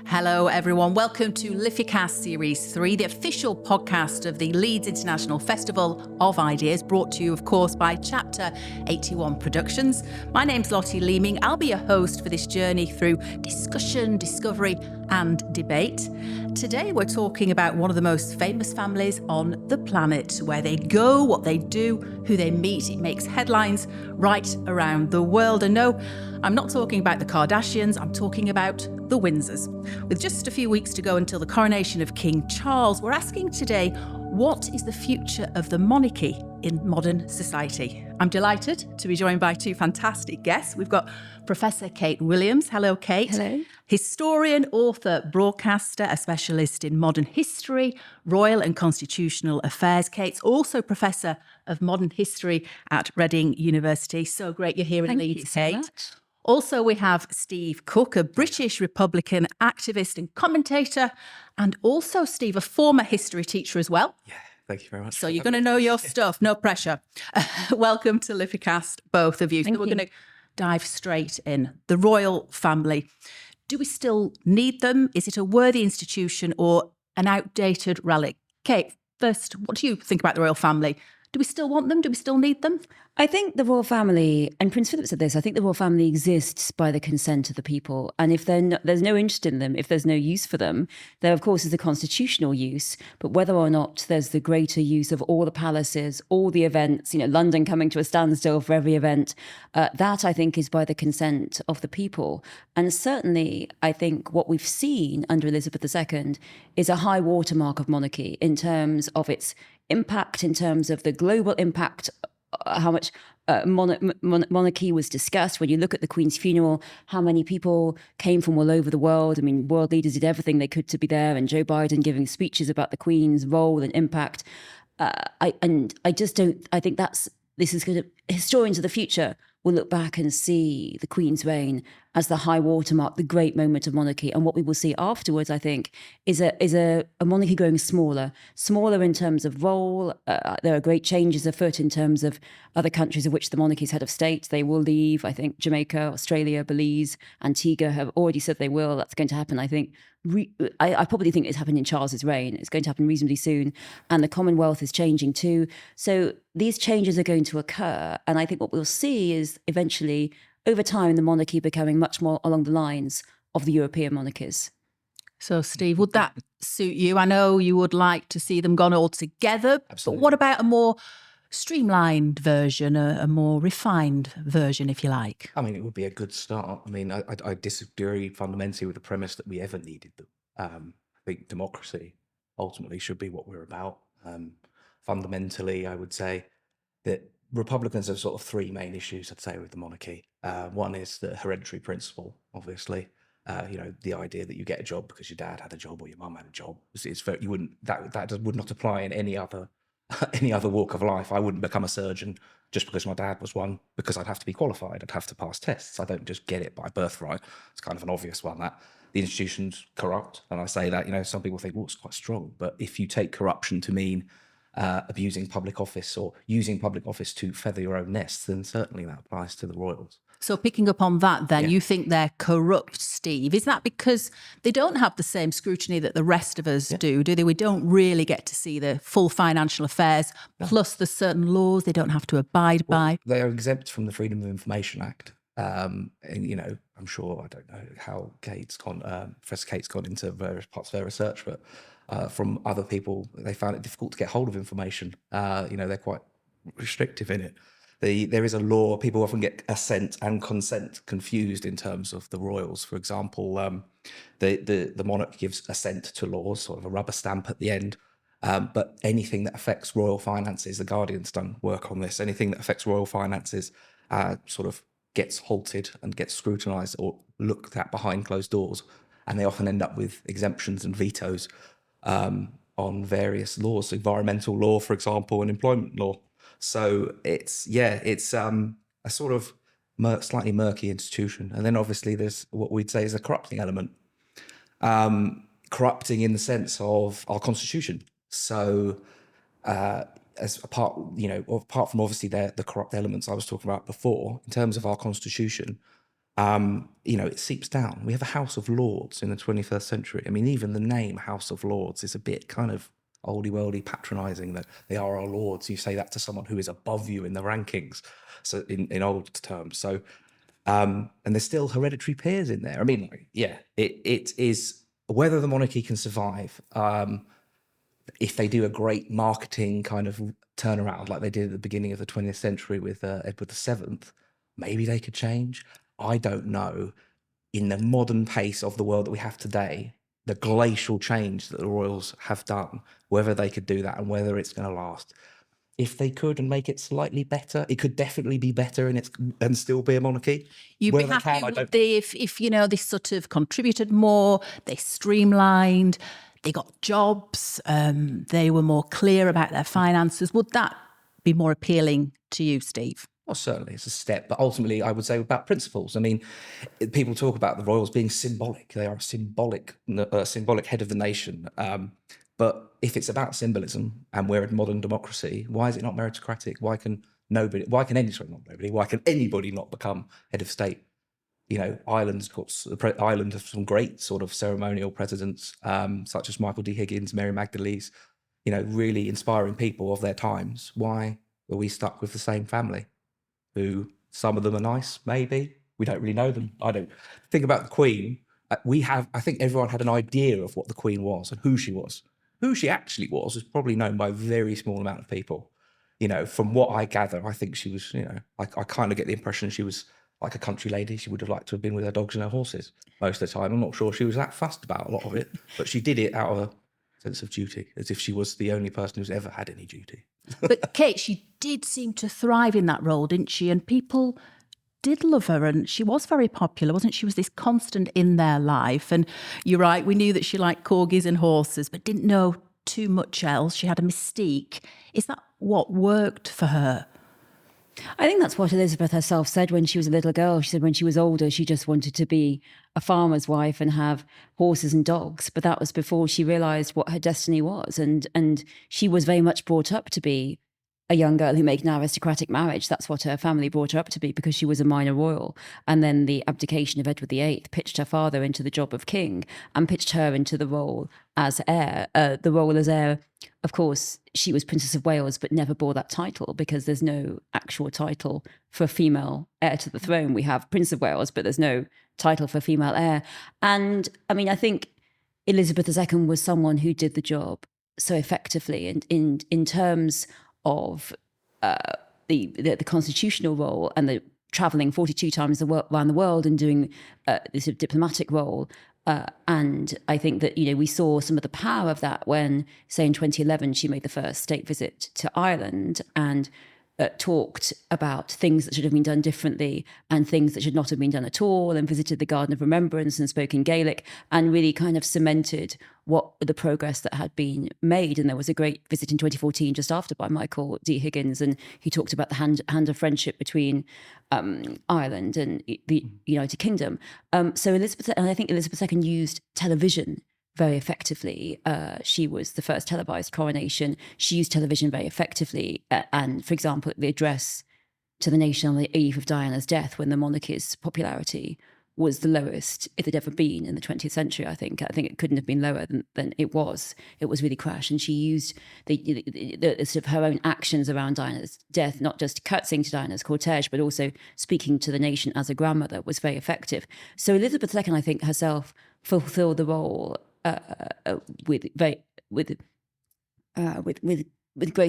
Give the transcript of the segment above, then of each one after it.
Hello, everyone. Welcome to LIFICAST Series 3, the official podcast of the Leeds International Festival of Ideas, brought to you, of course, by Chapter 81 Productions. My name's Lotty Leeming. I'll be your host for this journey through discussion, discovery, and debate. Today, we're talking about one of the most famous families on the planet, where they go, what they do, who they meet. It makes headlines right around the world. And no, I'm not talking about the Kardashians, I'm talking about the Windsors. With just a few weeks to go until the coronation of King Charles, we're asking today, what is the future of the monarchy in modern society? I'm delighted to be joined by two fantastic guests. We've got Professor Kate Williams. Hello, Kate. Hello. Historian, author, broadcaster, a specialist in modern history, royal and constitutional affairs. Kate's also Professor of Modern History at Reading University. So great you're here in Leeds, Kate. Much. Also, we have Steve Cook, a British Republican activist and commentator, and also, Steve, a former history teacher as well. Yeah, thank you very much. So you're going to know your stuff, no pressure. Welcome to LIFICAST, both of you. Thank So we're you. going to dive straight in. The royal family. Do we still need them? Is it a worthy institution or an outdated relic? Kate, first, what do you think about the royal family? Do we still want them? Do we still need them? I think the royal family, and Prince Philip said this, I think the royal family exists by the consent of the people. And if there's no interest in them, if there's no use for them, there, of course, is a constitutional use. But whether or not there's the greater use of all the palaces, all the events, London coming to a standstill for every event, that, I think, is by the consent of the people. And certainly, I think what we've seen under Elizabeth II is a high watermark of monarchy in terms of its impact, in terms of the global impact, how much monarchy was discussed. When you look at the Queen's funeral, how many people came from all over the world. I mean, world leaders did everything they could to be there, and Joe Biden giving speeches about the Queen's role and impact. I think this is going to, historians of the future will look back and see the Queen's reign as the high watermark, the great moment of monarchy. And what we will see afterwards, I think, is a monarchy growing smaller in terms of role. There are great changes afoot in terms of other countries of which the monarchy is head of state. They will leave. I think Jamaica, Australia, Belize, Antigua have already said they will. That's going to happen, I think. I probably think it's happened in Charles's reign. It's going to happen reasonably soon. And the Commonwealth is changing too. So these changes are going to occur. And I think what we'll see is eventually, over time, the monarchy becoming much more along the lines of the European monarchies. So, Steve, would that suit you? I know you would like to see them gone all together. Absolutely. But what about a more streamlined version, a more refined version, if you like? I mean, it would be a good start. I mean, I disagree fundamentally with the premise that we ever needed them. I think democracy ultimately should be what we're about. Fundamentally, I would say that Republicans have sort of three main issues, I'd say, with the monarchy. One is the hereditary principle, obviously. The idea that you get a job because your dad had a job or your mum had a job. Would not apply in any other walk of life. I wouldn't become a surgeon just because my dad was one, because I'd have to be qualified. I'd have to pass tests. I don't just get it by birthright. It's kind of an obvious one that the institution's corrupt. And I say that, some people think, well, it's quite strong. But if you take corruption to mean abusing public office or using public office to feather your own nests, then certainly that applies to the royals. So picking up on that then, Yeah. you think they're corrupt, Steve. Is that because they don't have the same scrutiny that the rest of us do they? We don't really get to see the full financial affairs, plus the certain laws they don't have to abide by. They are exempt from the Freedom of Information Act. And, I'm sure, I don't know how Professor Kate's gone into various parts of their research, but from other people, they found it difficult to get hold of information. They're quite restrictive in it. There is a law. People often get assent and consent confused in terms of the royals. For example, the monarch gives assent to laws, sort of a rubber stamp at the end. But anything that affects royal finances, the Guardian's done work on this. Anything that affects royal finances sort of gets halted and gets scrutinised or looked at behind closed doors, and they often end up with exemptions and vetoes on various laws, environmental law, for example, and employment law. So it's a sort of slightly murky institution. And then obviously there's what we'd say is a corrupting element, corrupting in the sense of our constitution. So apart from obviously the corrupt elements I was talking about before, in terms of our constitution, It seeps down. We have a House of Lords in the 21st century. I mean, even the name House of Lords is a bit kind of oldie-worldy, patronising, that they are our lords. You say that to someone who is above you in the rankings, so in old terms. So, and there's still hereditary peers in there. I mean, it is whether the monarchy can survive. If they do a great marketing kind of turnaround like they did at the beginning of the 20th century with Edward VII, maybe they could change. I don't know. In the modern pace of the world that we have today, the glacial change that the royals have done, whether they could do that and whether it's going to last. If they could and make it slightly better, it could definitely be better and still be a monarchy. You'd be happy, would they, if they sort of contributed more, they streamlined, they got jobs, they were more clear about their finances. Would that be more appealing to you, Steve? Well, certainly it's a step, but ultimately I would say about principles. I mean, people talk about the royals being symbolic. They are a symbolic head of the nation. But if it's about symbolism and we're a modern democracy, why is it not meritocratic? Why can anybody not become head of state? Ireland has some great sort of ceremonial presidents, such as Michael D. Higgins, Mary Magdalene's, really inspiring people of their times. Why are we stuck with the same family? Who some of them are nice, maybe. We don't really know them. I don't think about the Queen. I think everyone had an idea of what the Queen was and who she was. Who she actually was probably known by a very small amount of people. From what I gather, I think she was, I kind of get the impression she was like a country lady. She would have liked to have been with her dogs and her horses most of the time. I'm not sure she was that fussed about a lot of it, but she did it out of a sense of duty, as if she was the only person who's ever had any duty. But Kate, she did seem to thrive in that role, didn't she? And people did love her, and she was very popular, wasn't she? She was this constant in their life. And you're right, we knew that she liked corgis and horses, but didn't know too much else. She had a mystique. Is that what worked for her? I think that's what Elizabeth herself said when she was a little girl. She said when she was older, she just wanted to be a farmer's wife and have horses and dogs. But that was before she realised what her destiny was. And she was very much brought up to be a young girl who made an aristocratic marriage. That's what her family brought her up to be, because she was a minor royal. And then the abdication of Edward VIII pitched her father into the job of king and pitched her into the role as heir. The role as heir, of course, she was Princess of Wales, but never bore that title because there's no actual title for a female heir to the throne. We have Prince of Wales, but there's no title for female heir. And I mean, I think Elizabeth II was someone who did the job so effectively. And in terms of the constitutional role and the traveling 42 times around the world and doing this sort of diplomatic role. And I think that, we saw some of the power of that when, say, in 2011, she made the first state visit to Ireland and talked about things that should have been done differently and things that should not have been done at all, and visited the Garden of Remembrance and spoke in Gaelic and really kind of cemented what the progress that had been made. And there was a great visit in 2014 just after by Michael D. Higgins, and he talked about the hand of friendship between Ireland and the United Kingdom. So Elizabeth, and I think Elizabeth II used television very effectively. She was the first televised coronation. She used television very effectively. And for example, the address to the nation on the eve of Diana's death, when the monarchy's popularity was the lowest it had ever been in the 20th century, I think it couldn't have been lower than it was. It was really crashed. And she used the sort of her own actions around Diana's death, not just curtsying to Diana's cortege, but also speaking to the nation as a grandmother, was very effective. So Elizabeth II, I think, herself fulfilled the role with great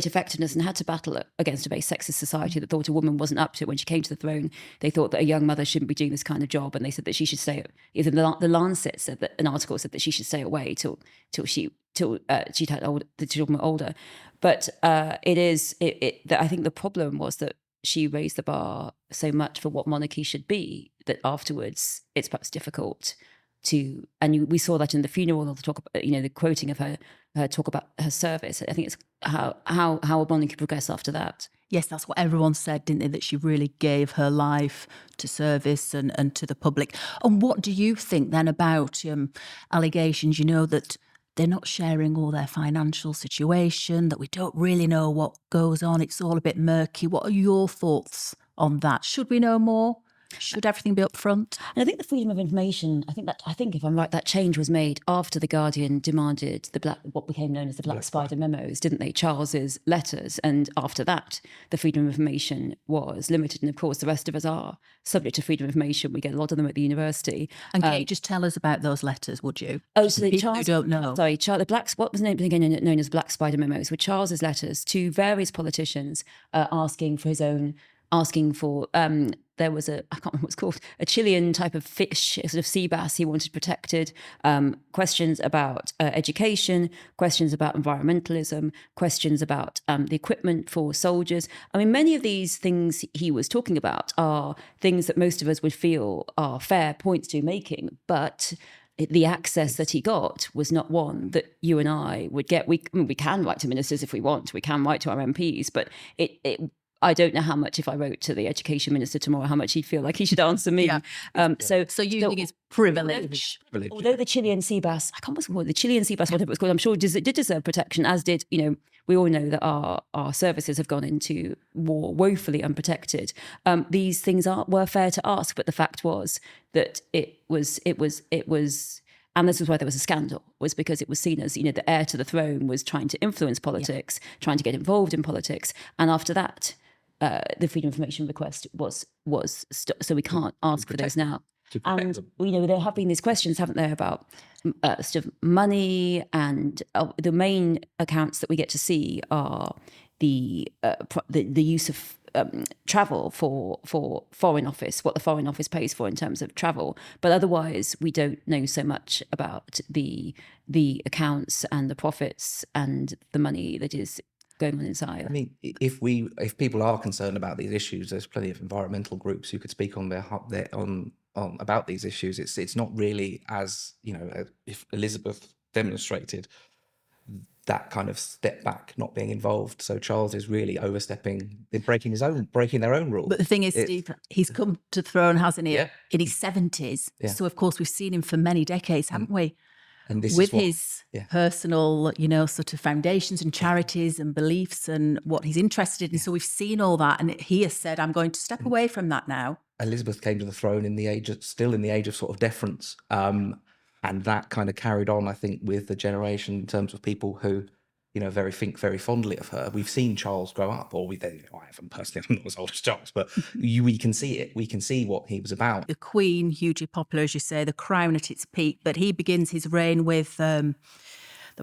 effectiveness, and had to battle against a very sexist society that thought a woman wasn't up to it when she came to the throne. They thought that a young mother shouldn't be doing this kind of job, and they said that she should stay. Even the Lancet said that an article said that she should stay away till she'd had the children were older. But I think the problem was that she raised the bar so much for what monarchy should be that afterwards it's perhaps difficult to, and we saw that in the funeral, the talk about, the quoting of her talk about her service. I think it's how a monarchy progress after that. Yes, that's what everyone said, didn't they? That she really gave her life to service and to the public. And what do you think then about allegations, that they're not sharing all their financial situation, that we don't really know what goes on, it's all a bit murky? What are your thoughts on that? Should we know more? Should everything be up front? And I think the freedom of information, I think if I'm right, that change was made after The Guardian demanded what became known as the Black Spider memos, didn't they? Charles's letters. And after that, the freedom of information was limited. And of course, the rest of us are subject to freedom of information. We get a lot of them at the university. And Kate, just tell us about those letters, would you? Oh, so the people who don't know. Sorry, what was known as Black Spider memos were Charles's letters to various politicians asking for there was I can't remember what it's called, a Chilean type of fish, sort of sea bass he wanted protected, questions about education, questions about environmentalism, questions about the equipment for soldiers. I mean, many of these things he was talking about are things that most of us would feel are fair points to making, but the access that he got was not one that you and I would get. We can write to ministers if we want, we can write to our MPs, but I don't know how much, if I wrote to the education minister tomorrow, how much he'd feel like he should answer me. Yeah. So you think it's privilege. Although the Chilean sea bass, I can't remember what the Chilean sea bass, whatever it was called, I'm sure it did deserve protection, as did, we all know that our services have gone into war woefully unprotected. These things were fair to ask, but the fact was that it was, and this was why there was a scandal, was because it was seen as, the heir to the throne was trying to influence politics, trying to get involved in politics. And after that, the freedom of information request was so we can't ask for those now. And there have been these questions, haven't there, about sort of money, and the main accounts that we get to see are the use of travel for Foreign Office, what the Foreign Office pays for in terms of travel, but otherwise we don't know so much about the accounts and the profits and the money that is going on inside. I mean, if people are concerned about these issues, there's plenty of environmental groups who could speak on about these issues. It's not really as if Elizabeth demonstrated that kind of step back, not being involved. So Charles is really overstepping, breaking their own rules. But the thing is, Steve, he's come to the throne, hasn't he? Yeah. In his 70s. Yeah. So of course we've seen him for many decades, haven't we? And this with is his personal, sort of foundations and charities and beliefs and what he's interested in. So we've seen all that, and he has said, "I'm going to step away from that now." Elizabeth came to the throne still in the age of sort of deference, and that kind of carried on, I think, with the generation in terms of people who, think very fondly of her. We've seen Charles grow up, or I haven't personally, I'm not as old as Charles, but we can see it. We can see what he was about. The Queen, hugely popular, as you say, the crown at its peak, but he begins his reign with the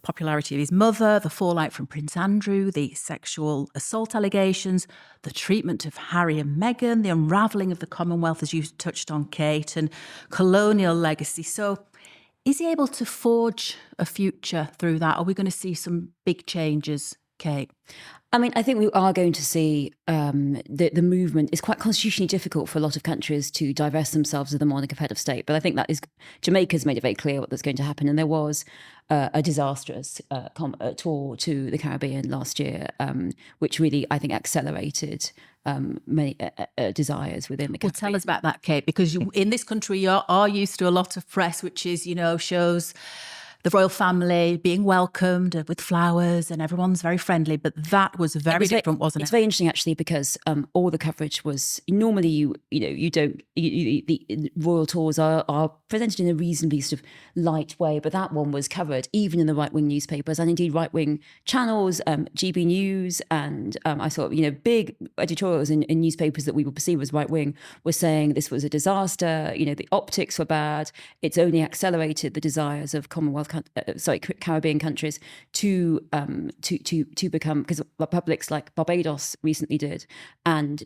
popularity of his mother, the fallout from Prince Andrew, the sexual assault allegations, the treatment of Harry and Meghan, the unravelling of the Commonwealth, as you touched on, Kate, and colonial legacy. So is he able to forge a future through that? Are we going to see some big changes, Kate? I mean, I think we are going to see the movement. It's quite constitutionally difficult for a lot of countries to divest themselves of the monarch of head of state. But I think that is, Jamaica's made it very clear what that's going to happen. And there was a disastrous tour to the Caribbean last year, which really, I think, accelerated many desires within the country. Well, tell us about that, Kate, because in this country you are used to a lot of press, which is, shows the royal family being welcomed with flowers and everyone's very friendly, but that was very different, wasn't it? It's very interesting, actually, because all the coverage was normally the royal tours are presented in a reasonably sort of light way, but that one was covered even in the right-wing newspapers and indeed right-wing channels, GB News, and I saw big editorials in newspapers that we would perceive as right-wing were saying this was a disaster. The optics were bad. It's only accelerated the desires of Caribbean countries to become, because republics like Barbados recently did, and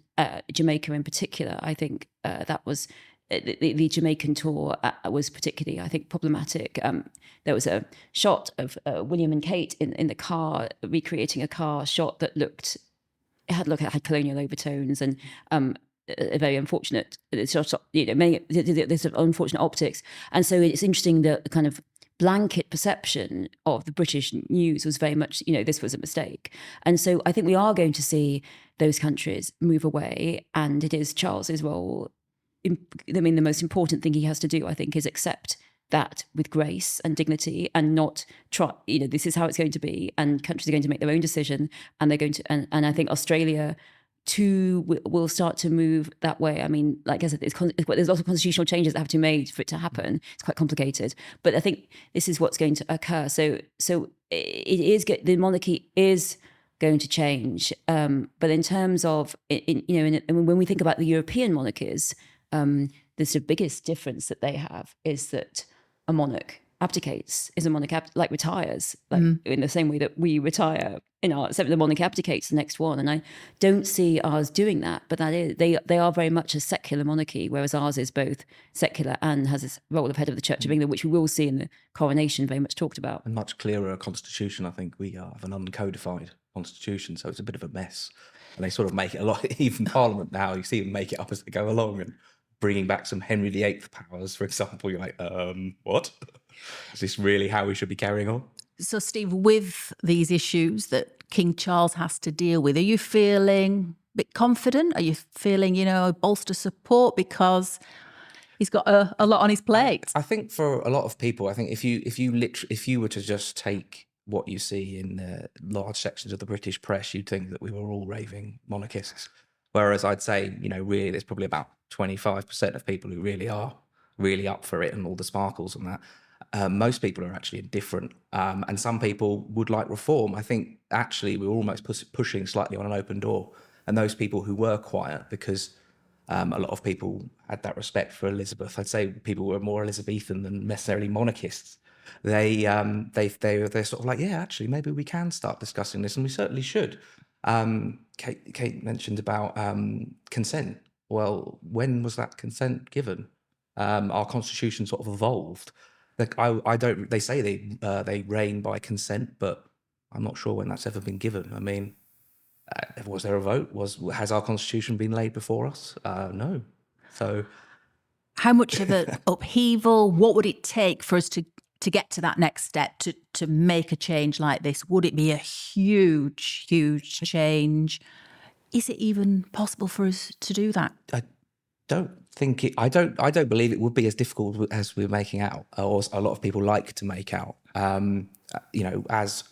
Jamaica in particular. I think that was the Jamaican tour was particularly, I think, problematic. There was a shot of William and Kate in the car, recreating a car shot that had colonial overtones and a very unfortunate shot, there's unfortunate optics. And so it's interesting that the kind of blanket perception of the British news was very much, this was a mistake. And so I think we are going to see those countries move away, and it is Charles's role. The most important thing he has to do, I think, is accept that with grace and dignity, and not try, this is how it's going to be, and countries are going to make their own decision, and they're going to, and I think Australia will start to move that way. I mean, like I said, there's lots of constitutional changes that have to be made for it to happen. It's quite complicated, but I think this is what's going to occur. So the monarchy is going to change. But in terms of, when we think about the European monarchies, the biggest difference that they have is that a monarch abdicates, is a monarch retires, in the same way that we retire except the monarch abdicates the next one. And I don't see ours doing that, but that is, they are very much a secular monarchy, whereas ours is both secular and has this role of head of the Church of England, which we will see in the coronation very much talked about. A much clearer constitution. I think we have an uncodified constitution, so it's a bit of a mess. And they sort of make it a lot, even Parliament now, you see them make it up as they go along and bringing back some Henry VIII powers, for example. You're like, what? Is this really how we should be carrying on? So, Steve, with these issues that King Charles has to deal with, are you feeling a bit confident? Are you feeling, bolster support because he's got a lot on his plate? I think for a lot of people, I think if you were to just take what you see in large sections of the British press, you'd think that we were all raving monarchists. Whereas I'd say, really, there's probably about 25% of people who really are really up for it and all the sparkles and that. Most people are actually indifferent, and some people would like reform. I think actually we were almost pushing slightly on an open door, and those people who were quiet, because a lot of people had that respect for Elizabeth. I'd say people were more Elizabethan than necessarily monarchists. They're sort of like, yeah, actually maybe we can start discussing this, and we certainly should. Kate mentioned about consent. Well, when was that consent given? Our constitution sort of evolved. Like they say they reign by consent, but I'm not sure when that's ever been given. I mean, was there a vote? Has our constitution been laid before us? No. So, how much of an upheaval? What would it take for us to get to that next step, to make a change like this? Would it be a huge change? Is it even possible for us to do that? I don't believe it would be as difficult as we're making out, or a lot of people like to make out. As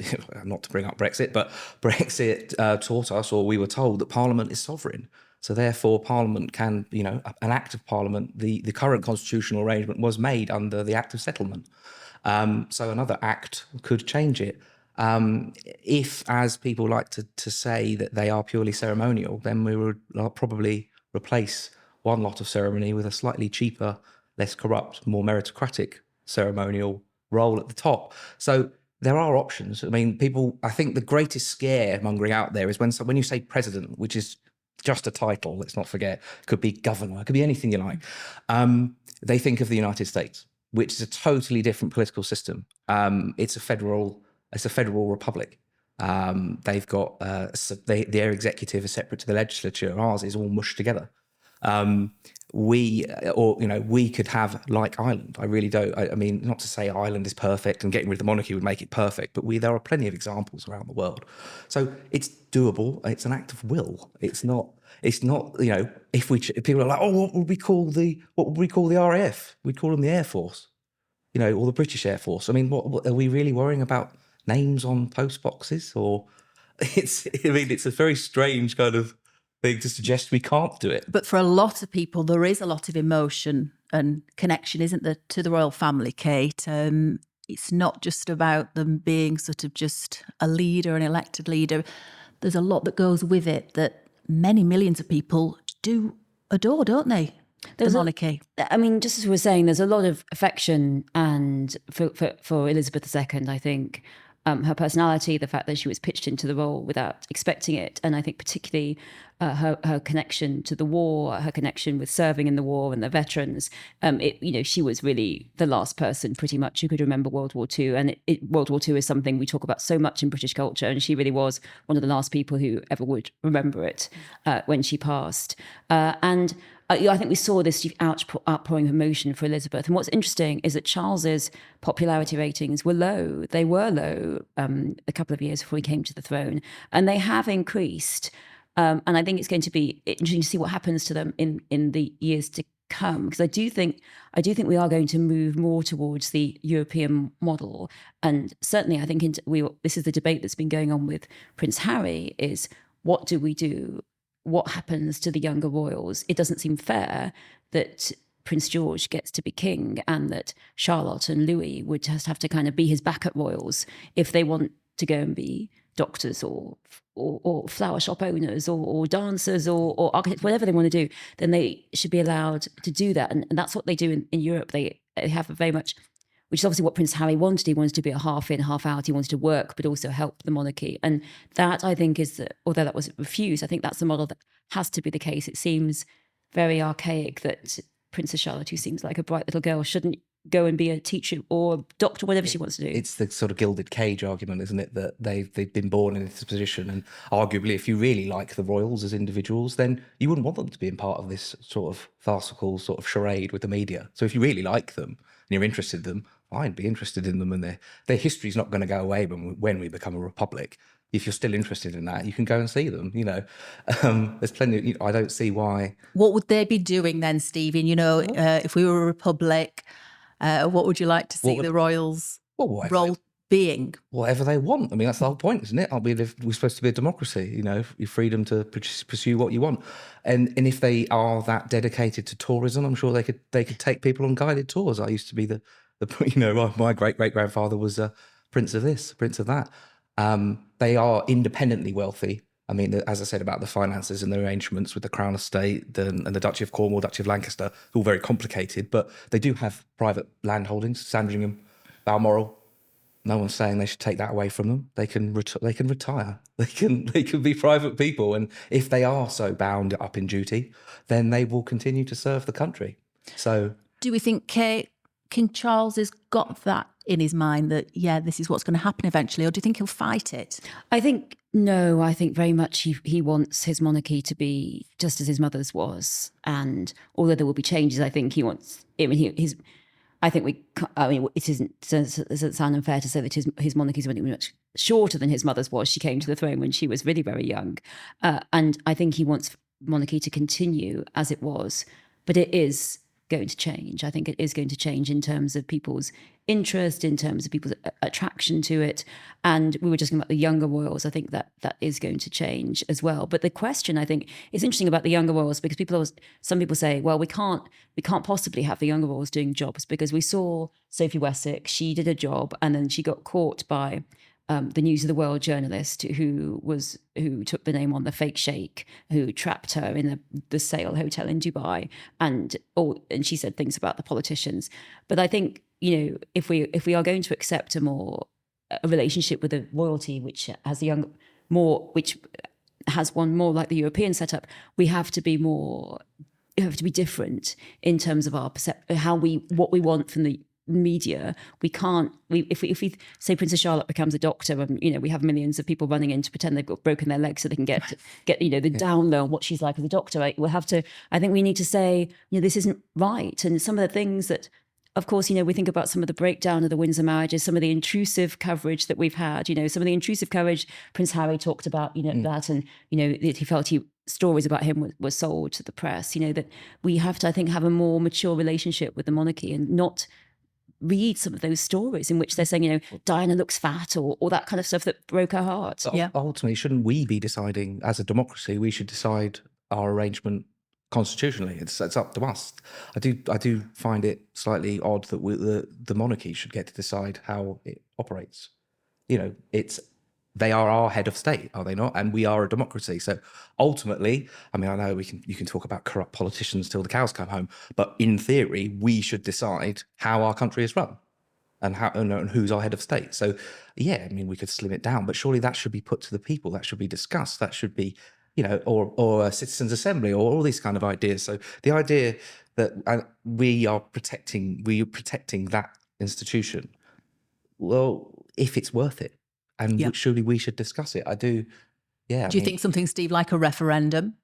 not to bring up Brexit, but Brexit taught us, or we were told, that Parliament is sovereign. So therefore, Parliament can, an Act of Parliament. The current constitutional arrangement was made under the Act of Settlement. So another act could change it. If, as people like to say, that they are purely ceremonial, then we would probably replace one lot of ceremony with a slightly cheaper, less corrupt, more meritocratic ceremonial role at the top. So there are options. I mean, I think the greatest scaremongering out there is when you say president, which is just a title, let's not forget, could be governor, it could be anything you like. They think of the United States, which is a totally different political system. It's a federal republic. They've got their executive is separate to the legislature. Ours is all mushed together. We could have, like Ireland. I really don't. I mean, not to say Ireland is perfect and getting rid of the monarchy would make it perfect, but there are plenty of examples around the world. So it's doable. It's an act of will. It's not. If people are like, oh, what would we call the RAF? We'd call them the Air Force, or the British Air Force. I mean, what are we really worrying about names on post boxes? Or it's a very strange kind of thing to suggest we can't do it. But for a lot of people, there is a lot of emotion and connection, isn't there, to the royal family, Kate? It's not just about them being sort of just a leader, an elected leader. There's a lot that goes with it that many millions of people do adore, don't they? The monarchy. Just as we were saying, there's a lot of affection and for Elizabeth II, I think. Her personality, the fact that she was pitched into the role without expecting it, and I think particularly her connection to the war, her connection with serving in the war and the veterans. She was really the last person, pretty much, who could remember World War II, and World War II is something we talk about so much in British culture, and she really was one of the last people who ever would remember it when she passed. I think we saw this outpouring of emotion for Elizabeth. And what's interesting is that Charles's popularity ratings were low. They were low a couple of years before he came to the throne, and they have increased. And I think it's going to be interesting to see what happens to them in the years to come, because I do think we are going to move more towards the European model. And certainly, I think this is the debate that's been going on with Prince Harry: is what do we do what happens to the younger royals. It doesn't seem fair that Prince George gets to be king and that Charlotte and Louis would just have to kind of be his backup royals if they want to go and be doctors or flower shop owners or dancers or architects, whatever they want to do, then they should be allowed to do that. And that's what they do in Europe. They have a very much, which is obviously what Prince Harry wanted. He wanted to be a half in, half out. He wanted to work, but also help the monarchy. And that, I think, is, although that was refused, I think that's the model that has to be the case. It seems very archaic that Princess Charlotte, who seems like a bright little girl, shouldn't go and be a teacher or a doctor, whatever she wants to do. It's the sort of gilded cage argument, isn't it? That they've been born in this position, and arguably, if you really like the royals as individuals, then you wouldn't want them to be in part of this sort of farcical sort of charade with the media. So if you really like them and you're interested in them, fine, be interested in them, and their history's not going to go away when we become a republic. If you're still interested in that, you can go and see them. There's plenty. I don't see why. What would they be doing then, Stephen? If we were a republic, what would you like to see the royals' role being? Whatever they want. I mean, that's the whole point, isn't it? We're supposed to be a democracy. Your freedom to pursue what you want, and if they are that dedicated to tourism, I'm sure they could take people on guided tours. I used to be my great grandfather was a prince of this, prince of that. They are independently wealthy. I mean, as I said about the finances and the arrangements with the Crown Estate and the Duchy of Cornwall, Duchy of Lancaster, it's all very complicated, but they do have private land holdings, Sandringham, Balmoral. No one's saying they should take that away from them. They can retire. They can be private people. And if they are so bound up in duty, then they will continue to serve the country. So do we think King Charles has got that in his mind that, this is what's going to happen eventually, or do you think he'll fight it? I think very much he wants his monarchy to be just as his mother's was. And although there will be changes, I think he wants, it doesn't sound unfair to say that his monarchy is much shorter than his mother's was. She came to the throne when she was really very young. And I think he wants monarchy to continue as it was, but it is going to change. I think it is going to change in terms of people's interest, in terms of people's attraction to it. And we were just talking about the younger royals. I think that is going to change as well. But the question, I think, is interesting about the younger royals, because some people say, well, we can't possibly have the younger royals doing jobs, because we saw Sophie Wessex, she did a job and then she got caught by the News of the World journalist who took the name on the fake sheikh, who trapped her in the Sale Hotel in Dubai, and she said things about the politicians. But I think, if we are going to accept a relationship with a royalty which has which has one more like the European setup, we have to be different in terms of our what we want from the media. If we say Princess Charlotte becomes a doctor, and we have millions of people running in to pretend they've got broken their legs so they can get the down low on what she's like as a doctor, right? I think we need to say, this isn't right. And some of the things that, of course, we think about some of the breakdown of the Windsor marriages, some of the intrusive coverage that we've had, some of the intrusive coverage Prince Harry talked about, that, and that he felt stories about him were sold to the press, that we have to, I think, have a more mature relationship with the monarchy and not read some of those stories in which they're saying, Diana looks fat or that kind of stuff that broke her heart. Yeah. Ultimately, shouldn't we be deciding as a democracy? We should decide our arrangement constitutionally. It's up to us. I do find it slightly odd that the monarchy should get to decide how it operates. They are our head of state, are they not? And we are a democracy. So ultimately, I mean, I know you can talk about corrupt politicians till the cows come home, but in theory, we should decide how our country is run and who's our head of state. So yeah, I mean, we could slim it down, but surely that should be put to the people. That should be discussed. That should be, or a citizens' assembly, or all these kind of ideas. So the idea that we are protecting that institution, well, if it's worth it. And surely we should discuss it. I do, yeah. Do you think something, Steve, like a referendum?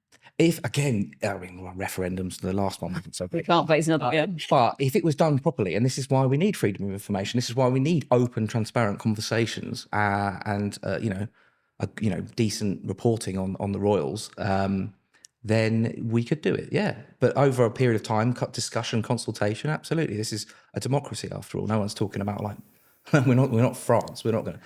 Referendums, the last one wasn't so we can't face another. Yeah. But if it was done properly, and this is why we need freedom of information, this is why we need open, transparent conversations, and decent reporting on the royals, then we could do it, yeah. But over a period of time, discussion, consultation, absolutely. This is a democracy after all. No one's talking about we're not France. We're not going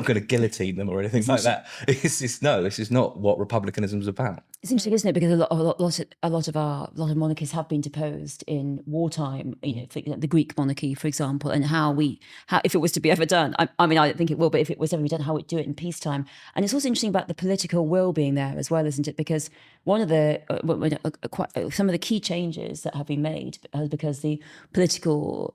to guillotine them or anything like that. This is not what republicanism is about. It's interesting, isn't it? Because a lot of monarchies have been deposed in wartime. The Greek monarchy, for example, and how if it was to be ever done. I mean, I don't think it will, but if it was ever done, how we'd do it in peacetime. And it's also interesting about the political will being there as well, isn't it? Because one of the some of the key changes that have been made is because the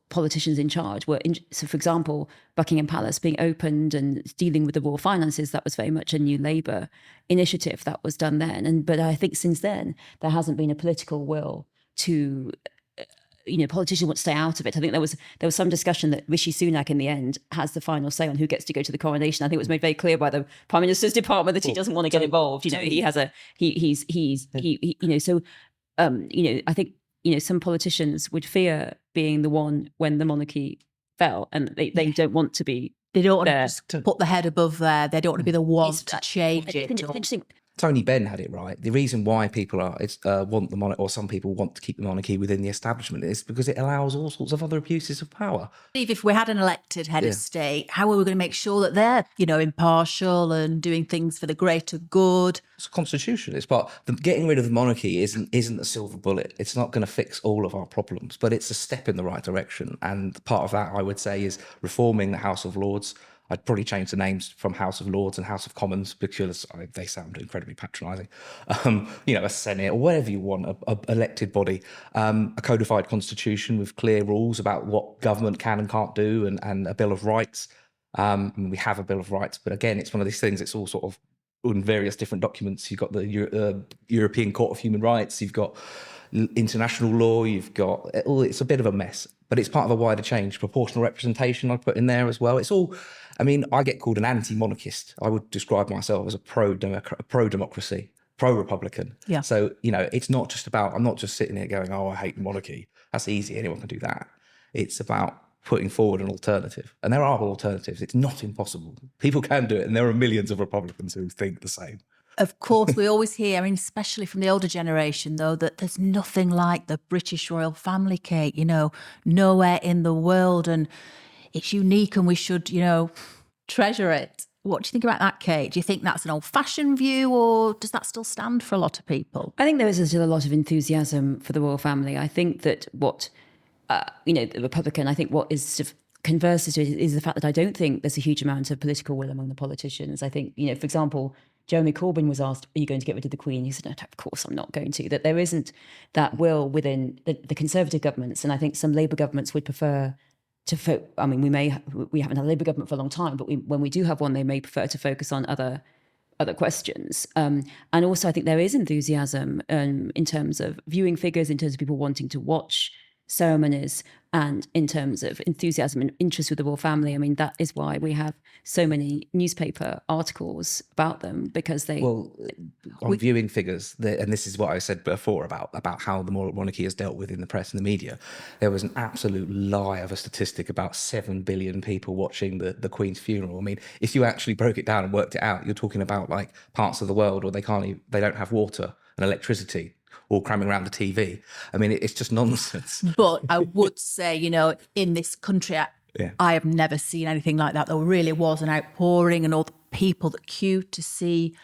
politicians in charge were. So, for example, Buckingham Palace being opened and dealing with the royal finances, that was very much a New Labour initiative that was done then. But I think since then there hasn't been a political will to politicians want to stay out of it. I think there was some discussion that Rishi Sunak in the end has the final say on who gets to go to the coronation. I think it was made very clear by the Prime Minister's department that he doesn't want to get involved. He has I think some politicians would fear being the one when the monarchy fell, and they don't want to be. They don't want to just put the head above there. They don't want to be the one to change it. Interesting. Tony Benn had it right. The reason why people want the monarchy, or some people want to keep the monarchy within the establishment, is because it allows all sorts of other abuses of power. Steve, if we had an elected head of state, how are we going to make sure that they're, impartial and doing things for the greater good? It's a constitution. It's getting rid of the monarchy isn't a silver bullet. It's not going to fix all of our problems, but it's a step in the right direction. And part of that, I would say, is reforming the House of Lords. I'd probably change the names from House of Lords and House of Commons because they sound incredibly patronising. A Senate or whatever you want, a elected body, a codified constitution with clear rules about what government can and can't do, and a Bill of Rights. We have a Bill of Rights, but again, it's one of these things. It's all sort of in various different documents. You've got the European Court of Human Rights. You've got international law. You've got it's a bit of a mess, but it's part of a wider change. Proportional representation I put in there as well. It's all. I mean, I get called an anti-monarchist. I would describe myself as a pro-democracy, pro-Republican. Yeah. So, it's not just about, I'm not just sitting here going, oh, I hate the monarchy. That's easy. Anyone can do that. It's about putting forward an alternative. And there are alternatives. It's not impossible. People can do it. And there are millions of Republicans who think the same. Of course, we always hear, especially from the older generation, though, that there's nothing like the British royal family cake, nowhere in the world. And it's unique and we should, treasure it. What do you think about that, Kate? Do you think that's an old-fashioned view, or does that still stand for a lot of people? I think there is still a lot of enthusiasm for the royal family. I think that the Republican, I think what is converse to it is the fact that I don't think there's a huge amount of political will among the politicians. I think, for example, Jeremy Corbyn was asked, are you going to get rid of the Queen? He said, no, of course I'm not going to. That there isn't that will within the Conservative governments. And I think some Labour governments would prefer to we haven't had a Labour government for a long time, but when we do have one, they may prefer to focus on other questions. And also I think there is enthusiasm in terms of viewing figures, in terms of people wanting to watch ceremonies, and in terms of enthusiasm and interest with the royal family. That is why we have so many newspaper articles about them, because they... Well, on viewing figures, and this is what I said before about how the monarchy is dealt with in the press and the media, there was an absolute lie of a statistic about 7 billion people watching the Queen's funeral. If you actually broke it down and worked it out, you're talking about like parts of the world where they don't have water and electricity, all cramming around the TV. It's just nonsense. But I would say, in this country, I have never seen anything like that. There really was an outpouring, and all the people that queued to see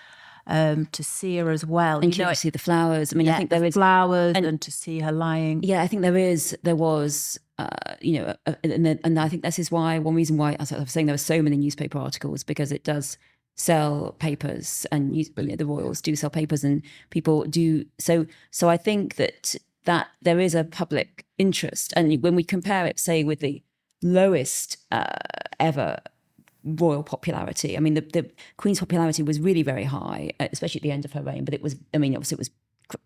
her as well. And to see the flowers. I think there is flowers, and to see her lying. Yeah, I think there was. And I think this is one reason why, as I was saying, there were so many newspaper articles, because it does sell papers, and the royals do sell papers, and people do so I think that there is a public interest. And when we compare it, say, with the lowest ever royal popularity, the Queen's popularity was really very high, especially at the end of her reign, but it was obviously it was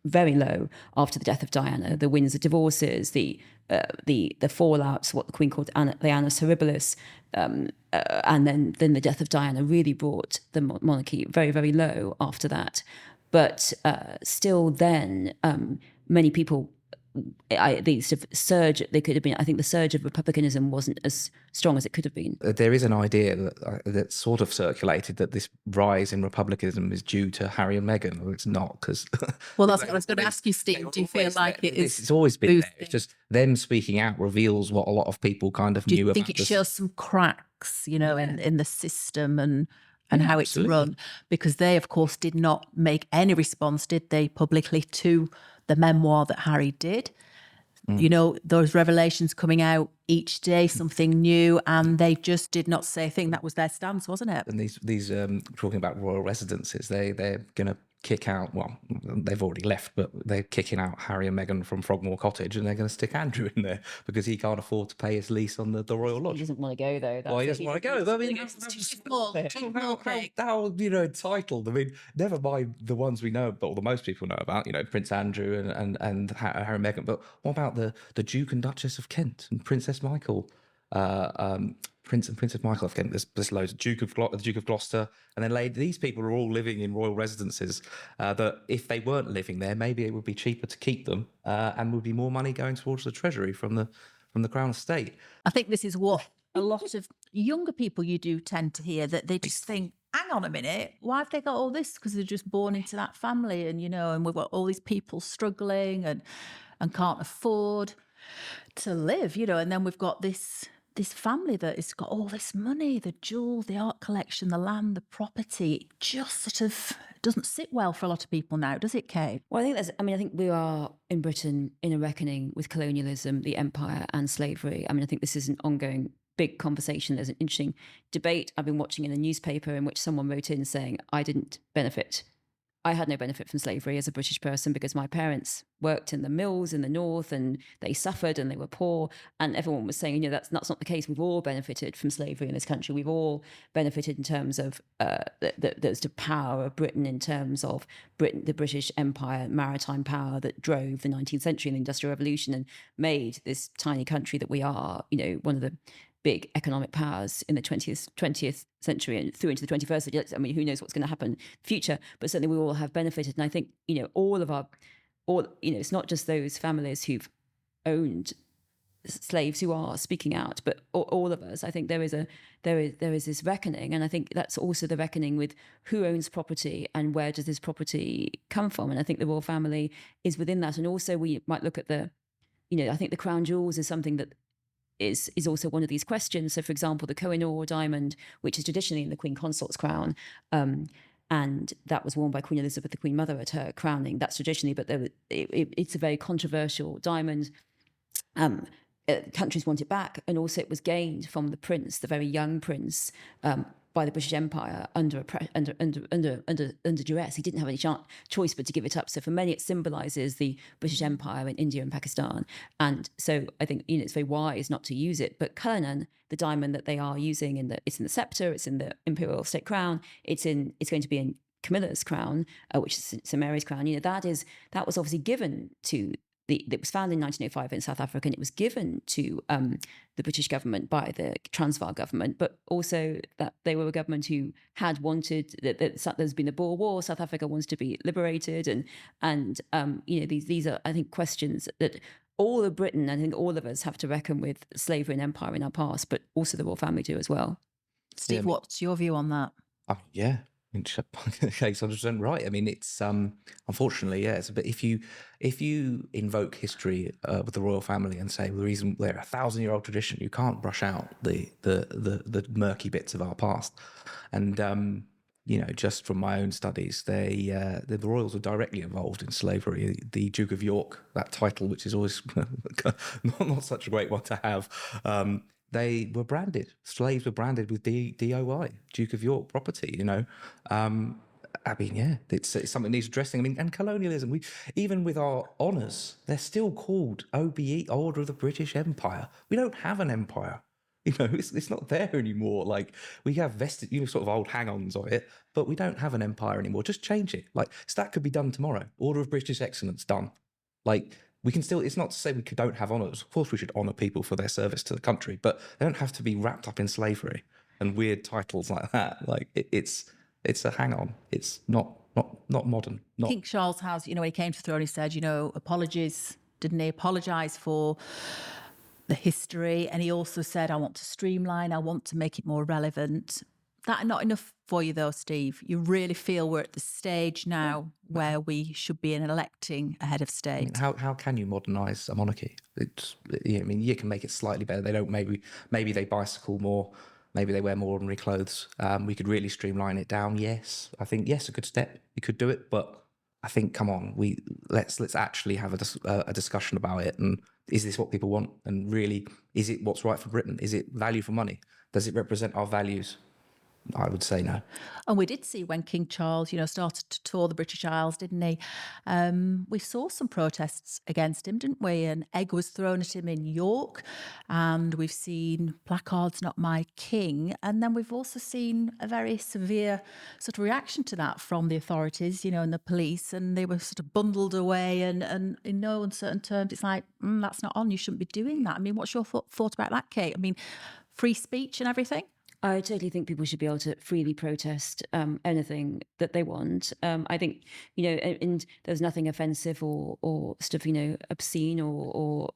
very low after the death of Diana. The Windsor divorces, the fallouts, what the Queen called the annus horribilis, and then the death of Diana really brought the monarchy very, very low after that. But still, then many people, the surge they could have been. I think the surge of republicanism wasn't as strong as it could have been. There is an idea that sort of circulated that this rise in republicanism is due to Harry and Meghan. Well, it's not, because... Well, that's what I was going to ask you, Steve. Do you feel like it is? It's always been there. It's just them speaking out reveals what a lot of people kind of knew about. Do you think it shows some cracks, in the system? And and Yeah, how it's absolutely. run, because they, of course, did not make any response, did they, publicly to the memoir that Harry did. You know, those revelations coming out each day, something new, and they just did not say a thing. That was their stance, wasn't it? And these talking about royal residences, they're going to kick out. Well, they've already left, but they're kicking out Harry and Meghan from Frogmore Cottage, and they're going to stick Andrew in there because he can't afford to pay his lease on the Royal Lodge. He doesn't want to go though. Well, he doesn't want to go. I mean, It's too small. how entitled? I mean, never mind the ones we know, but the most people know about, Prince Andrew and Harry and Meghan. But what about the Duke and Duchess of Kent and Princess Michael? Prince and Princess Michael of Kent. There's loads. The Duke of Gloucester, and then these people are all living in royal residences. That if they weren't living there, maybe it would be cheaper to keep them, and would be more money going towards the treasury from the Crown Estate. I think this is what a lot of younger people you do tend to hear, that they just think, hang on a minute, why have they got all this? Because they're just born into that family, and and we've got all these people struggling and can't afford to live, and then we've got this family that has got all this money, the jewels, the art collection, the land, the property. It just sort of doesn't sit well for a lot of people now, does it, Kate? Well, I think we are in Britain in a reckoning with colonialism, the empire, and slavery. I mean, I think this is an ongoing big conversation. There's an interesting debate I've been watching in a newspaper in which someone wrote in saying, I had no benefit from slavery as a British person because my parents worked in the mills in the north and they suffered and they were poor. And everyone was saying, that's not the case. We've all benefited from slavery in this country. We've all benefited in terms of the power of Britain, in terms of the British Empire, maritime power that drove the 19th century and the Industrial Revolution and made this tiny country that we are, one of the big economic powers in the 20th century and through into the 21st century. I mean, who knows what's going to happen in the future, but certainly we all have benefited. And I think, it's not just those families who've owned slaves who are speaking out, but all of us. I think there is this reckoning, and I think that's also the reckoning with who owns property and where does this property come from. And I think the royal family is within that. And also we might look at I think the crown jewels is something that is also one of these questions. So, for example, the Koh-i-Noor diamond, which is traditionally in the Queen Consort's crown, and that was worn by Queen Elizabeth, the Queen Mother, at her crowning. That's traditionally, but it's a very controversial diamond. Countries want it back, and also it was gained from the prince, the very young prince, by the British Empire under duress. He didn't have any choice but to give it up. So for many, it symbolises the British Empire in India and Pakistan. And so I think it's very wise not to use it. But Cullinan, the diamond that they are using, it's in the sceptre, it's in the imperial state crown, it's going to be in Camilla's crown, which is St Mary's crown. That was obviously given to. It was founded in 1905 in South Africa, and it was given to the British government by the Transvaal government, but also that they were a government who had wanted that there's been a Boer War, South Africa wants to be liberated, and these are, I think, questions that all of Britain, I think all of us have to reckon with slavery and empire in our past, but also the royal family do as well. Steve, what's your view on that? Yeah. Kate's 100% right. I mean, it's unfortunately, it's a bit. If you invoke history with the royal family and say, well, the reason we're a 1,000-year-old tradition, you can't brush out the murky bits of our past. And just from my own studies, the royals were directly involved in slavery. The Duke of York, that title, which is always not such a great one to have. They were branded. Slaves were branded with DOI, Duke of York property. I mean, it's something that needs addressing. I mean, and colonialism. Even with our honours, they're still called OBE, Order of the British Empire. We don't have an empire. It's not there anymore. Like, we have vested, sort of old hang-ons of it, but we don't have an empire anymore. Just change it. So that could be done tomorrow. Order of British Excellence done. We can still, it's not to say we don't have honours. Of course we should honour people for their service to the country, but they don't have to be wrapped up in slavery and weird titles like that. It's a hang-on. It's not modern. King Charles has, when he came to the throne, he said, apologies. Didn't he apologise for the history? And he also said, I want to streamline, I want to make it more relevant. That not enough for you though, Steve? You really feel we're at the stage now where we should be electing a head of state? I mean, how can you modernise a monarchy? You can make it slightly better. They don't maybe they bicycle more. maybe they wear more ordinary clothes. We could really streamline it down. Yes, I think yes, a good step. We could do it, but I think come on, let's actually have a discussion about it. And is this what people want? And really, is it what's right for Britain? Is it value for money? Does it represent our values? I would say no. And we did see when King Charles, started to tour the British Isles, didn't he? We saw some protests against him, didn't we? An egg was thrown at him in York, and we've seen placards, "Not my king." And then we've also seen a very severe sort of reaction to that from the authorities, and the police, and they were sort of bundled away. And in no uncertain terms, it's like, that's not on. You shouldn't be doing that. I mean, what's your thought about that, Kate? I mean, free speech and everything? I totally think people should be able to freely protest anything that they want. I think, and there's nothing offensive or stuff, obscene or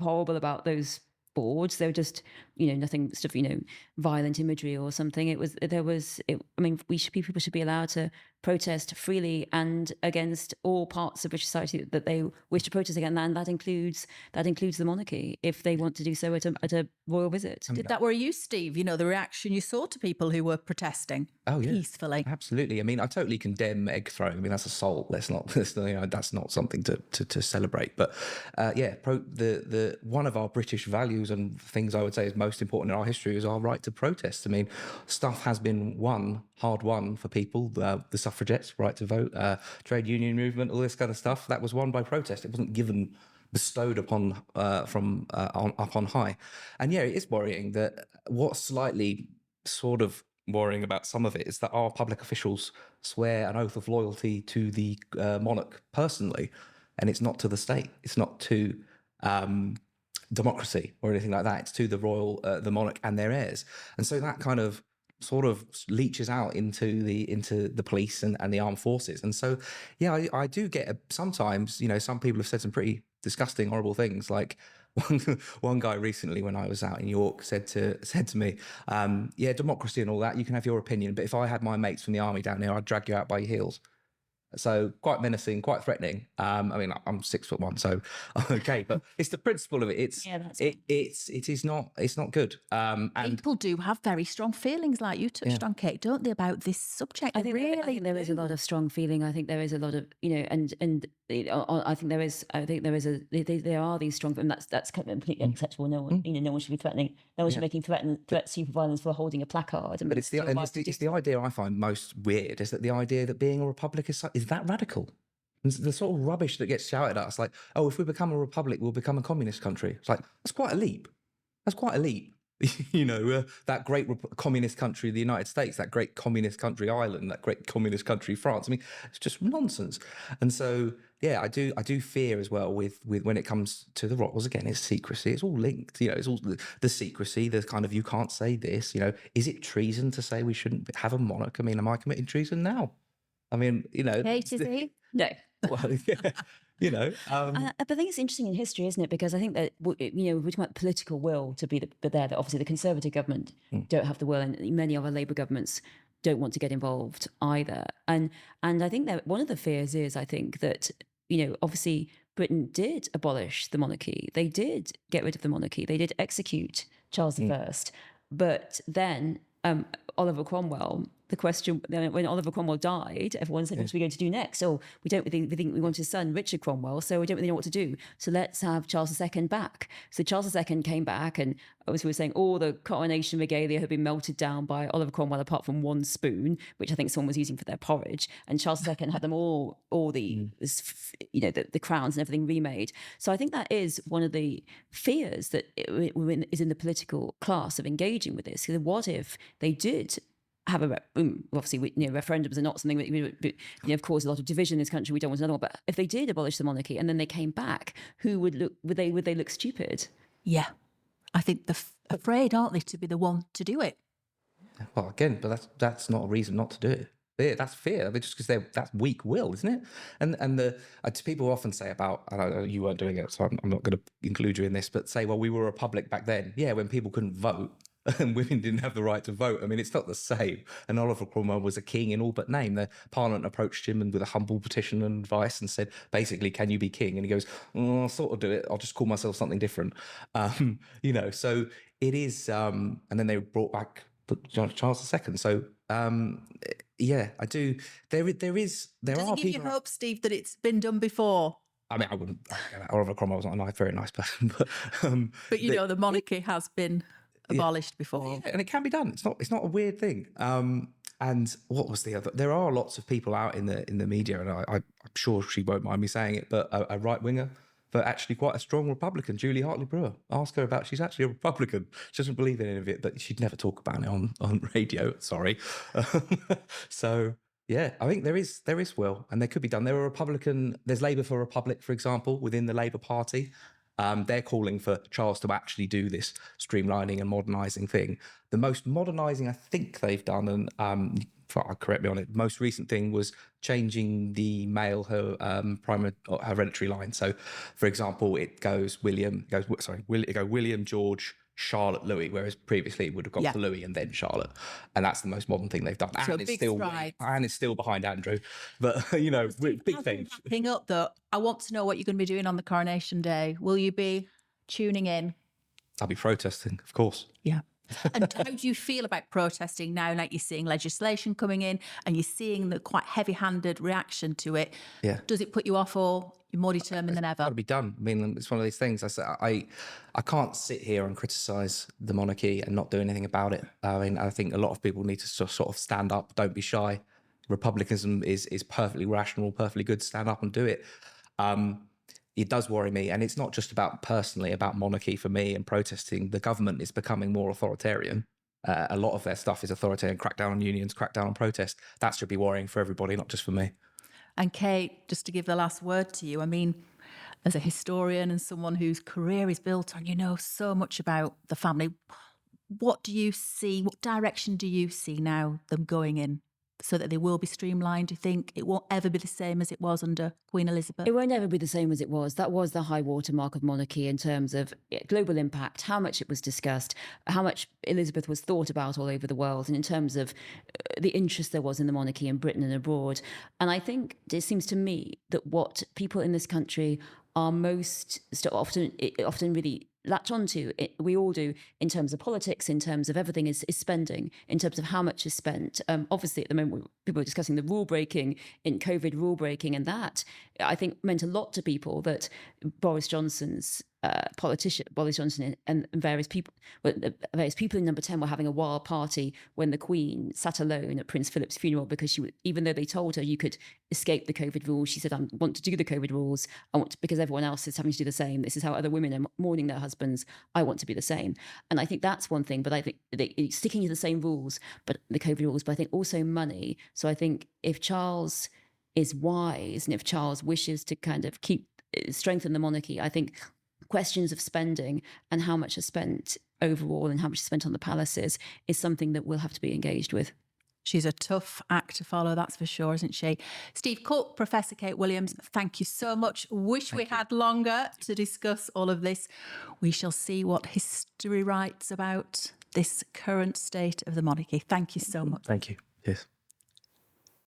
horrible about those boards. They were just, nothing stuff, violent imagery or something. People should be allowed to protest freely and against all parts of British society that they wish to protest against, and that includes the monarchy if they want to do so at a royal visit. Did that worry you, Steve? The reaction you saw to people who were protesting peacefully? Absolutely. I mean, I totally condemn egg throwing. I mean, that's assault. That's not something to celebrate. But the one of our British values and things I would say is most important in our history is our right to protest. I mean, stuff has been hard won for people. The suffragettes, right to vote, trade union movement, all this kind of stuff. That was won by protest. It wasn't bestowed upon from up on high. And it is worrying that what's slightly sort of worrying about some of it is that our public officials swear an oath of loyalty to the monarch personally, and it's not to the state. It's not to democracy or anything like that. It's to the monarch and their heirs. And so that kind of sort of leaches out into the police and the armed forces. And so, I do get sometimes, some people have said some pretty disgusting, horrible things. Like one guy recently, when I was out in York, said to me, democracy and all that, you can have your opinion, but if I had my mates from the army down here, I'd drag you out by your heels. So quite menacing, quite threatening. I mean, I'm 6'1", so okay, but it's the principle of it. It's not good. And people do have very strong feelings, like you touched on, Kate, don't they, about this subject? I think there is a lot of strong feeling. I think there is a lot of I think there are these strong, and that's completely acceptable. No one, no one should be threatening. No one should be making threats, super violence for holding a placard. But it's the idea I find most weird is that the idea that being a republic is that radical. The sort of rubbish that gets shouted at us, like, oh, if we become a republic, we'll become a communist country. It's like, that's quite a leap. That great communist country, the United States, that great communist country, Ireland, that great communist country, France. I mean, it's just nonsense. And so, I do fear as well with when it comes to the royals, again, it's secrecy. It's all linked, it's all the secrecy, the kind of, you can't say this, is it treason to say we shouldn't have a monarch? I mean, am I committing treason now? I mean, Kate, is he? No. Well, but I think it's interesting in history, isn't it? Because I think that we're talking about political will to be there. That obviously the Conservative government don't have the will, and many other Labour governments don't want to get involved either. And I think that one of the fears is, I think that obviously Britain did abolish the monarchy. They did get rid of the monarchy. They did execute Charles I. But then Oliver Cromwell. The question when Oliver Cromwell died, everyone said, "What are we going to do next?" Oh, we think we want his son Richard Cromwell, so we don't really know what to do. So let's have Charles II back. So Charles II came back, and obviously we were saying all the coronation regalia had been melted down by Oliver Cromwell, apart from one spoon, which I think someone was using for their porridge. And Charles II had them all the crowns and everything remade. So I think that is one of the fears that is in the political class of engaging with this. So what if they did have obviously referendums are not something that cause a lot of division in this country. We don't want another one. But if they did abolish the monarchy and then they came back, would they look stupid? Yeah, I think they're afraid, aren't they, to be the one to do it? Well, again, but that's not a reason not to do it. That's fear. Just because that's weak will, isn't it? And people often say about, I know you weren't doing it, so I'm not going to include you in this, but say, well, we were a republic back then. Yeah, when people couldn't vote. and women didn't have the right to vote. I mean, it's not the same. And Oliver Cromwell was a king in all but name. The Parliament approached him and with a humble petition and advice and said, basically, can you be king? And he goes, I'll sort of do it. I'll just call myself something different. So it is. And then they brought back Charles II. So I do. There Does are it give you people. hope, Steve, that it's been done before? I mean, I wouldn't. Oliver Cromwell was not a very nice person, but the monarchy has been abolished before, and it can be done. It's not a weird thing. And what was the other? There are lots of people out in the media, and I'm sure she won't mind me saying it, but a right winger, but actually quite a strong Republican, Julie Hartley Brewer. Ask her about. She's actually a Republican. She doesn't believe in any of it, but she'd never talk about it on radio. Sorry. So. Yeah, I think there is will, and they could be done. There's Labour for Republic, for example, within the Labour Party. They're calling for Charles to actually do this streamlining and modernising thing. The most modernising I think they've done, and correct me on it, most recent thing was changing the male hereditary line. So, for example, it goes William, George, Charlotte, Louis, whereas previously it would have gone to Louis and then Charlotte, and that's the most modern thing they've done. So and it's still behind Andrew, but big things. Wrapping up though, I want to know what you're going to be doing on the coronation day. Will you be tuning in? I'll be protesting, of course. Yeah. And how do you feel about protesting now? Like, you're seeing legislation coming in and you're seeing the quite heavy-handed reaction to it. Yeah. Does it put you off, or you're more determined than ever? Got to be done. I mean, it's one of these things. I can't sit here and criticise the monarchy and not do anything about it. I mean, I think a lot of people need to sort of stand up. Don't be shy. Republicanism is perfectly rational, perfectly good. Stand up and do it. It does worry me, and it's not just about monarchy for me and protesting. The government is becoming more authoritarian. A lot of their stuff is authoritarian. Crackdown on unions, crackdown on protest. That should be worrying for everybody, not just for me. And Kate, just to give the last word to you, I mean, as a historian and someone whose career is built on, so much about the family, what do you see? What direction do you see now them going in, so that they will be streamlined? Do you think it won't ever be the same as it was under Queen Elizabeth? It won't ever be the same as it was. That was the high watermark of monarchy in terms of global impact, how much it was discussed, how much Elizabeth was thought about all over the world, and in terms of the interest there was in the monarchy in Britain and abroad. And I think it seems to me that what people in this country are most often really latch onto, we all do, in terms of politics, in terms of everything is spending, in terms of how much is spent. Obviously, at the moment, people are discussing the rule breaking, in COVID rule breaking, and that, I think, meant a lot to people that Boris Johnson and various people in Number 10 were having a wild party when the Queen sat alone at Prince Philip's funeral, because even though they told her you could escape the COVID rules, she said, I want to do the COVID rules. Because everyone else is having to do the same. This is how other women are mourning their husbands. I want to be the same. And I think that's one thing, but I think sticking to the same rules, but the COVID rules, but I think also money. So I think if Charles is wise and if Charles wishes to kind of strengthen the monarchy, I think questions of spending and how much is spent overall and how much is spent on the palaces is something that we'll have to be engaged with. She's a tough act to follow, that's for sure, isn't she? Steve Cook, Professor Kate Williams, thank you so much. Wish we had longer to discuss all of this. We shall see what history writes about this current state of the monarchy. Thank you so much. Thank you. Yes.